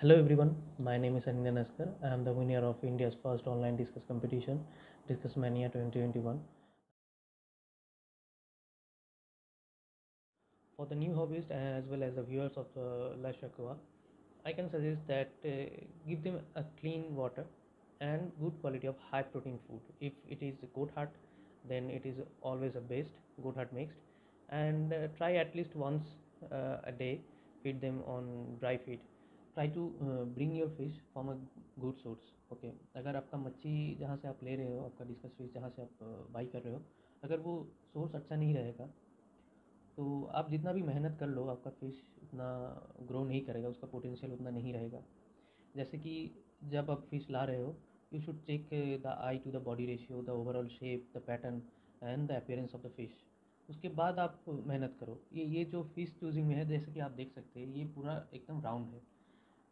Hello everyone, my name is Anindya Naskar. I am the winner of India's first online discuss competition, Discuss Mania 2021. For the new hobbyists as well as the viewers of the La Shakwa, I can suggest that give them a clean water and good quality of high protein food. If it is goat heart, then it is always a best goat heart mixed, and try at least once a day feed them on dry feed. Try to bring your fish from a good source. Okay, अगर आपका मच्छी जहाँ से आप ले रहे हो, आपका डिस्कस फिश जहाँ से आप बाई कर रहे हो, अगर वो सोर्स अच्छा नहीं रहेगा तो आप जितना भी मेहनत कर लो आपका फ़िश उतना ग्रो नहीं करेगा, उसका पोटेंशियल उतना नहीं रहेगा। जैसे कि जब आप फ़िश ला रहे हो, you should check the eye to the body ratio, the overall shape, the pattern and the appearance of the fish. उसके बाद आप मेहनत करो। ये जो फ़िश चूजिंग में है, जैसे कि आप देख सकते हैं, ये पूरा एकदम राउंड है,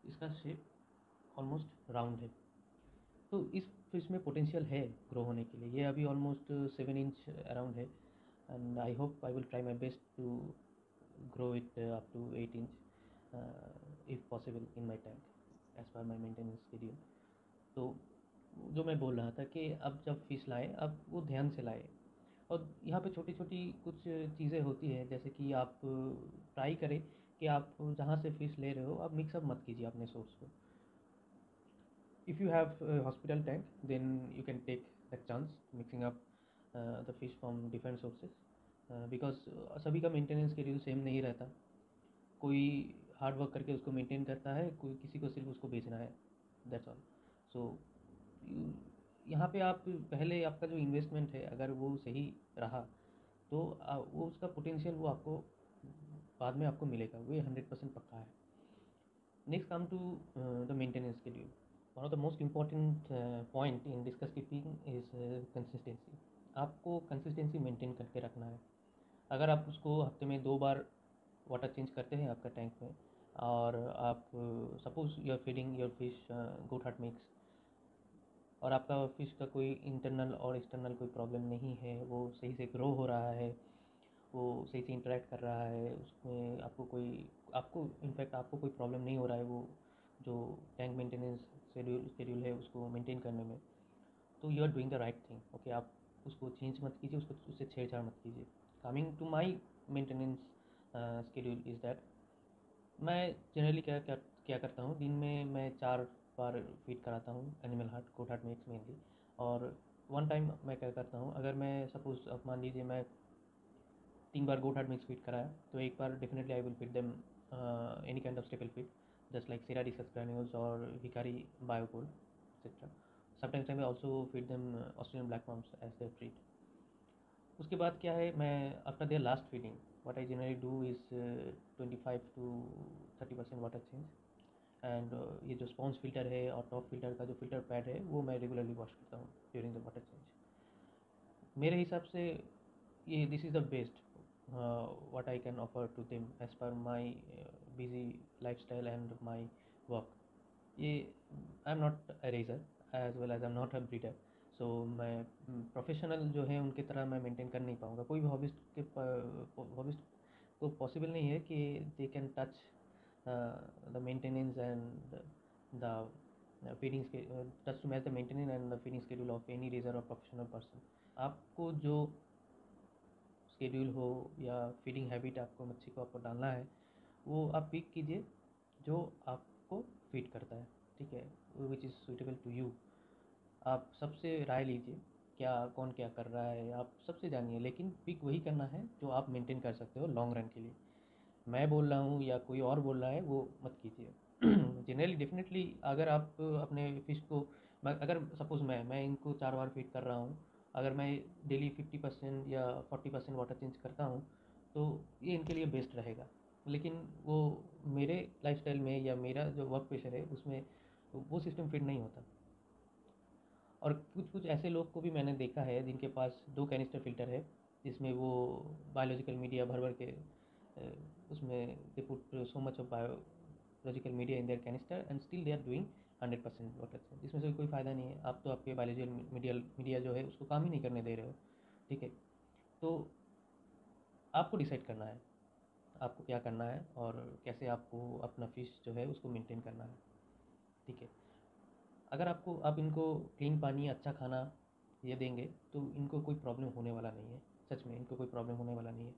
इसका शेप ऑलमोस्ट राउंड है। तो इस फिश में पोटेंशियल है ग्रो होने के लिए। ये अभी ऑलमोस्ट 7 इंच अराउंड है, and I hope I will try my best to grow it up to 8 inch if possible in my tank as per my maintenance schedule. तो जो मैं बोल रहा था कि अब जब फिश लाए अब वो ध्यान से लाए, और यहाँ पे छोटी छोटी कुछ चीज़ें होती हैं, जैसे कि आप ट्राई करें कि आप जहाँ से फिश ले रहे हो आप मिक्सअप मत कीजिए अपने सोर्स को। If you have a hospital tank, then you can take that chance mixing up the fish from different sources, because सभी का मेंटेनेंस शेड्यूल सेम नहीं रहता। कोई हार्ड वर्क करके उसको मेंटेन करता है, कोई किसी को सिर्फ उसको बेचना है, दैट्स ऑल। सो यहाँ पे आप पहले आपका जो इन्वेस्टमेंट है अगर वो सही रहा तो वो उसका पोटेंशियल वो आपको बाद में आपको मिलेगा, वो 100% पक्का है। Next come to the maintenance schedule. One of the most important point in discuss keeping is consistency. आपको कंसिस्टेंसी मेंटेन करके रखना है। अगर आप उसको हफ्ते में 2 बार वाटर चेंज करते हैं आपका टैंक में, और आप suppose you are feeding your fish good heart mix, और आपका फिश का कोई इंटरनल और एक्सटर्नल कोई प्रॉब्लम नहीं है, वो सही से ग्रो हो रहा है, वो सही से इंटरेक्ट कर रहा है, उसमें आपको इनफैक्ट आपको कोई प्रॉब्लम नहीं हो रहा है, वो जो टैंक मेंटेनेंस शेड्यूल है उसको मेंटेन करने में, तो you are doing the right thing. Okay, आप उसको चेंज मत कीजिए, उसको उससे छेड़छाड़ मत कीजिए। Coming to my maintenance schedule is that मैं जनरली क्या करता हूँ, दिन में मैं 4 बार फीड कराता हूँ एनिमल हार्ट, गोट हार्ट मिक्स मेनली। और वन टाइम मैं क्या करता हूँ, अगर मैं सपोज अब मान लीजिए मैं 3 बार गोट हार्ट मिक्स फीड कराया, तो एक बार definitely I will feed them any kind of staple feed, just like sera discus granules और Hikari biogold etcetera. Sometimes I will also feed them Australian black pumps as their treat. उसके बाद क्या है, मैं after their last feeding what I generally do is 25 to 30% water change, and ये जो sponge filter है और टॉप फिल्टर का जो फिल्टर पैड है वो मैं रेगुलरली वॉश करता हूँ ड्यूरिंग द वाटर चेंज। मेरे हिसाब से ये this is the best what I can offer to them as per my busy lifestyle and my work. ये I am not a raiser as well as I am not a breeder, so मैं professional जो है उनकी तरह मैं maintain कर नहीं पाऊँगा। कोई भी हॉबिस्ट को पॉसिबल नहीं है कि they can touch the maintenance and the feeding touch to match the maintenance and the feeding schedule of any raiser और प्रोफेशनल पर्सन। आपको जो शेड्यूल हो या फीडिंग हैबिट आपको मच्छी को आपको डालना है, वो आप पिक कीजिए जो आपको फीड करता है, ठीक है, which is suitable to you. आप सबसे राय लीजिए, क्या कौन क्या कर रहा है आप सबसे जानिए, लेकिन पिक वही करना है जो आप मेंटेन कर सकते हो लॉन्ग रन के लिए। मैं बोल रहा हूँ या कोई और बोल रहा है वो मत कीजिए। जनरली डेफिनेटली अगर आप अपने फिश को, अगर सपोज मैं इनको 4 बार फीड कर रहा हूँ, अगर मैं डेली 50% या 40% वाटर चेंज करता हूँ तो ये इनके लिए बेस्ट रहेगा। लेकिन वो मेरे लाइफस्टाइल में या मेरा जो वर्क प्रेशर है उसमें वो सिस्टम फिट नहीं होता। और कुछ कुछ ऐसे लोग को भी मैंने देखा है जिनके पास 2 कैनिस्टर फ़िल्टर है, जिसमें वो बायोलॉजिकल मीडिया भर भर के उसमें they put so much of biological media in their canister and still they are doing 100% water change. इसमें से कोई फ़ायदा नहीं है, आप तो आपके बायोलॉजिकल मीडिया जो है उसको काम ही नहीं करने दे रहे हो, ठीक है। तो आपको डिसाइड करना है आपको क्या करना है और कैसे आपको अपना फिश जो है उसको मेंटेन करना है। ठीक है। अगर आप इनको क्लीन पानी, अच्छा खाना ये देंगे तो इनको कोई प्रॉब्लम होने वाला नहीं है। सच में इनको कोई प्रॉब्लम होने वाला नहीं है।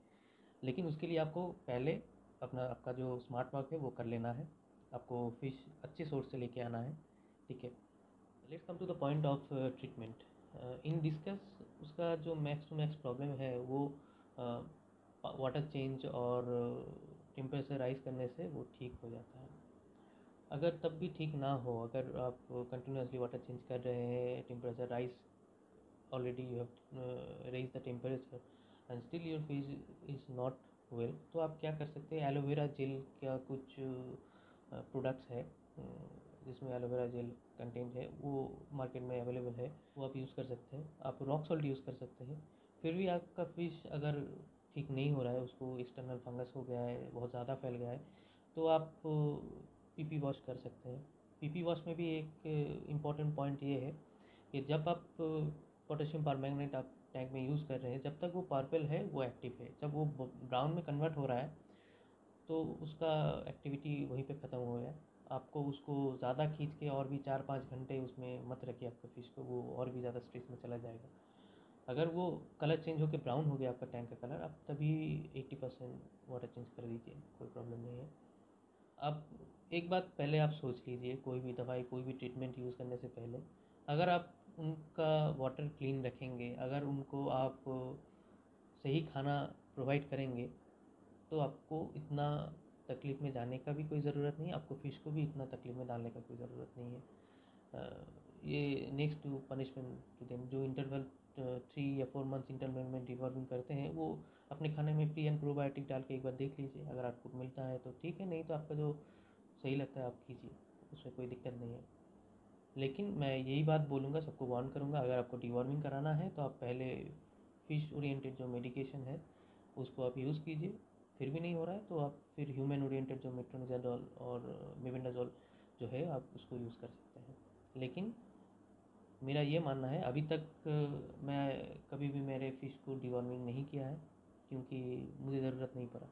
लेकिन उसके लिए आपको पहले आपका जो स्मार्ट वर्क है वो कर लेना है। आपको फिश अच्छे सोर्स से लेके आना है। ठीक है। Let's come to the point of treatment. इन डिस्कस उसका जो मैक्स टू मैक्स प्रॉब्लम है वो वाटर चेंज और टेम्परेचर राइज करने से वो ठीक हो जाता है। अगर तब भी ठीक ना हो, अगर आप कंटिन्यूसली वाटर चेंज कर रहे हैं, temperature rise already you have raise the temperature and still your fish is not well, तो आप क्या कर सकते हैं, एलोवेरा जेल का कुछ प्रोडक्ट्स है जिसमें एलोवेरा जेल कंटेंट है, वो मार्केट में अवेलेबल है, वो आप यूज़ कर सकते हैं। आप रॉक सॉल्ट यूज़ कर सकते हैं। फिर भी आपका फिश अगर ठीक नहीं हो रहा है, उसको एक्सटर्नल फंगस हो गया है, बहुत ज़्यादा फैल गया है, तो आप पीपी वॉश कर सकते हैं। पीपी वॉश में भी एक इम्पॉर्टेंट पॉइंट ये है कि जब आप पोटेशियम परमैंगनेट आप टैंक में यूज़ कर रहे हैं, जब तक वो पर्पल है वो एक्टिव है। जब वो ब्राउन में कन्वर्ट हो रहा है तो उसका एक्टिविटी वहीं पे ख़त्म हो गया। आपको उसको ज़्यादा खींच के और भी 4-5 घंटे उसमें मत रखिए आपके फ़िश को, वो और भी ज़्यादा स्ट्रेस में चला जाएगा। अगर वो कलर चेंज होकर ब्राउन हो गया आपका टैंक का कलर, आप तभी 80% वाटर चेंज कर दीजिए, कोई प्रॉब्लम नहीं है। आप एक बात पहले आप सोच लीजिए, कोई भी दवाई, कोई भी ट्रीटमेंट यूज़ करने से पहले, अगर आप उनका वाटर क्लीन रखेंगे, अगर उनको आप सही खाना प्रोवाइड करेंगे, तो आपको इतना तकलीफ़ में जाने का भी कोई ज़रूरत नहीं है, आपको फ़िश को भी इतना तकलीफ़ में डालने का कोई ज़रूरत नहीं है। ये next to punishment to them, जो इंटरवल 3 या 4 मंथ्स इंटरवल में डिवॉर्मिंग करते हैं, वो अपने खाने में प्री एंड प्रोबायोटिक डाल के एक बार देख लीजिए। अगर आपको मिलता है तो ठीक है, नहीं तो आपका जो सही लगता है आप कीजिए, उसमें कोई दिक्कत नहीं है। लेकिन मैं यही बात बोलूँगा, सबको वार्न करूँगा, अगर आपको डिवॉर्मिंग कराना है तो आप पहले फ़िश ओरिएंटेड जो मेडिकेशन है उसको आप यूज़ कीजिए। फिर भी नहीं हो रहा है तो आप फिर ह्यूमन ओरिएंटेड जो मेट्रोनिडाज़ोल और मेबेंडाज़ोल जो है आप उसको यूज़ कर सकते हैं। लेकिन मेरा ये मानना है, अभी तक मैं कभी भी मेरे फ़िश को डिवॉर्मिंग नहीं किया है, क्योंकि मुझे ज़रूरत नहीं पड़ा।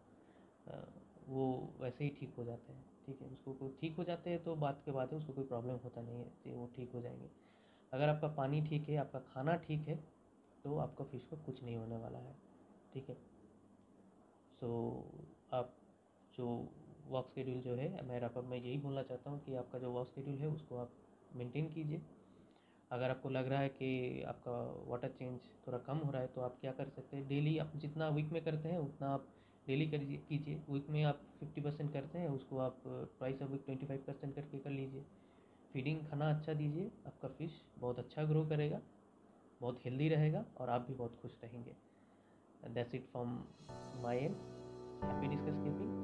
अ, वो वैसे ही ठीक हो जाते हैं। ठीक है, उसको कोई ठीक हो जाते हैं तो बात के बाद है, उसको कोई प्रॉब्लम होता नहीं है, तो वो ठीक हो जाएंगे। अगर आपका पानी ठीक है, आपका खाना ठीक है, तो आपका फ़िश को कुछ नहीं होने वाला है। ठीक है। सो आप जो वर्क शेड्यूल जो है, मैं रैप अप में यही बोलना चाहता हूँ कि आपका जो वर्क शेड्यूल है उसको आप मेंटेन कीजिए। अगर आपको लग रहा है कि आपका वाटर चेंज थोड़ा कम हो रहा है तो आप क्या कर सकते हैं, डेली आप जितना वीक में करते हैं उतना आप डेली करिए, कीजिए। वीक में आप 50% करते हैं, उसको आप ट्वाइस अ वीक 25% करके कर लीजिए। फीडिंग खाना अच्छा दीजिए, आपका फ़िश बहुत अच्छा ग्रो करेगा, बहुत हेल्दी रहेगा और आप भी बहुत खुश रहेंगे। That's it from my and. Happy discuss keeping.